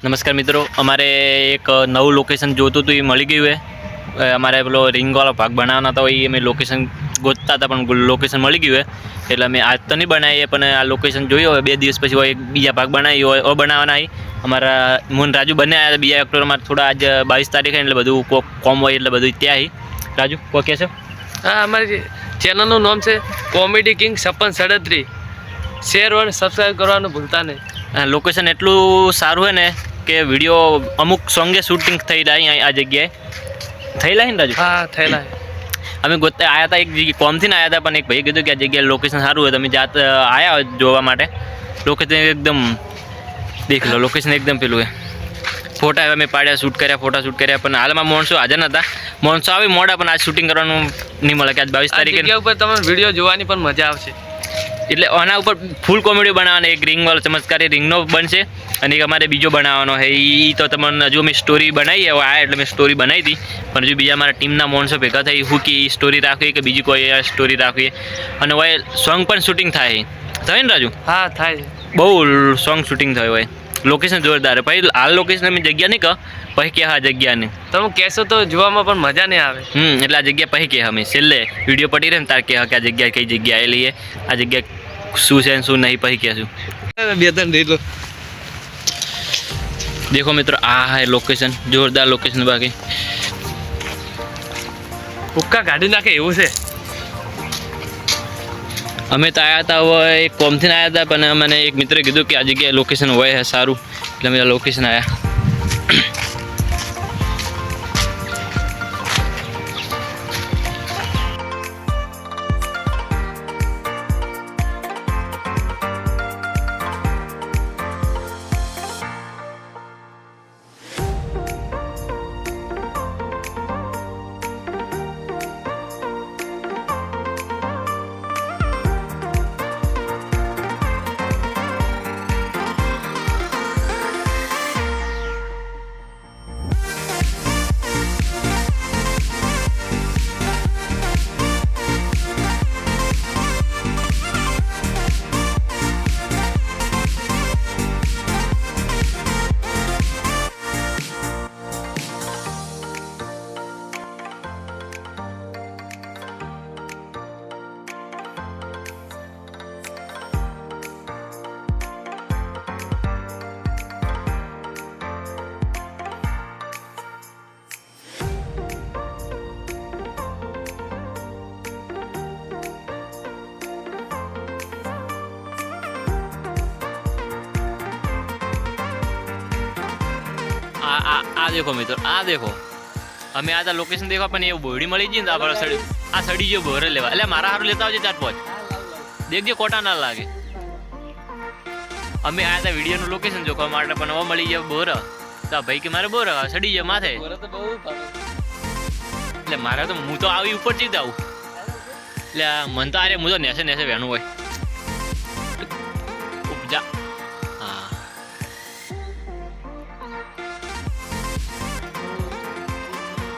નમસ્કાર મિત્રો, અમારે એક નવું લોકેશન જોતું હતું એ મળી ગયું છે. અમારે પેલો રિંગવાળો ભાગ બનાવવાના હતા એ અમે લોકેશન ગોતતા હતા પણ લોકેશન મળી ગયું છે એટલે અમે આજ તો નહીં બનાવીએ પણ આ લોકેશન જોયું હોય 2 દિવસ પછી હોય બીજા ભાગ બનાવી હોય બનાવવાના હોય. અમારા મોહન રાજુ બંને આવ્યા હતા બીજા એક્ટર અમારે થોડા આજ 22 તારીખે એટલે બધું કોમ હોય એટલે બધું ત્યાં આવી. રાજુ કોઈ કહેશો? હા, અમારી ચેનલનું નામ છે કોમેડી કિંગ 5637. શેર અને સબસ્ક્રાઈબ કરવાનું ભૂલતા નહીં. લોકેશન એટલું સારું હોય ને કે વિડીયો અમુક સોંગે શૂટિંગ થઈ રહ્યા આ જગ્યાએ થયેલા ને રાજુ? હા, થયેલા. અમે ગોતે આવ્યા હતા એક જગ્યાએ કોમથી ને આવ્યા હતા પણ એક ભાઈ કીધું કે આ જગ્યાએ લોકેશન સારું હોય તમે જાત આવ્યા હોય જોવા માટે. લોકેશન એકદમ દેખ લો, લોકેશન એકદમ પેલું છે. ફોટા અમે પાડ્યા, શૂટ કર્યા પણ હાલમાં માણસો હાજર નહોતા. માણસો આવે મોડા પણ આજ શૂટિંગ કરવાનું નહીં મળે કે આજ 22 તારીખે જગ્યા ઉપર તમને વિડીયો જોવાની પણ મજા આવશે. એટલે આના ઉપર ફૂલ કોમેડી બનાવવાના. એક રિંગવાળો ચમત્કારી રિંગનો બનશે અને એક અમારે બીજો બનાવવાનો છે. એ તો તમને હજુ અમે સ્ટોરી બનાવી હવે આ એટલે મેં સ્ટોરી બનાવી હતી પણ હજુ બીજા અમારા ટીમના માણસો ભેગા થઈ હું કે એ સ્ટોરી રાખવી કે બીજી કોઈ સ્ટોરી રાખવી અને હવે સોંગ પણ શૂટિંગ થાય ને રાજુ? હા, થાય. બહુ સોંગ શૂટિંગ થયું હોય. લોકેશન જોરદાર. પછી હાલ લોકેશન અમે જગ્યા નહીં કહો પછી કે હા જગ્યા નહીં તમે કહેશો તો જોવામાં પણ મજા નહીં આવે. એટલે આ જગ્યા પછી કે અમે છેલ્લે વિડીયો પડી રહે ને તાર કે આ જગ્યા કઈ જગ્યા આવેલી છે, આ જગ્યા શું છે શું નહીં પછી કહેશું. 2-3 રીલો દેખો મિત્રો, આ હે લોકેશન, જોરદાર લોકેશન. બાકી હુક્કા કાઢી નાખે એવું છે. અમે તો આવ્યા હતા હવે એક કોમથી આવ્યા હતા પણ મને એક મિત્રે કીધું કે આ જગ્યાએ લોકેશન હોય સારું એટલે અમે લોકેશન આવ્યા. આ દેખો મિત્રો, આ દેખો અમે આ લોકેશન દેખો પણ એવું બોરડી મળી ગઈ ને આપણે સડી આ સડી ગયો બોરે લેવા એટલે મારા હારું લેતા આવજે 4-5 દેખજો ખોટા ના લાગે. અમે આ વિડીયોનું લોકેશન જોવા માટે પણ હવે મળી ગયો બોર તો ભાઈ કે મારે બોર સડી ગયો માથે એટલે મારે તો હું તો આવી ઉપર જ આવું એટલે મન તો આરે હું તો નેસે વેણું હોય.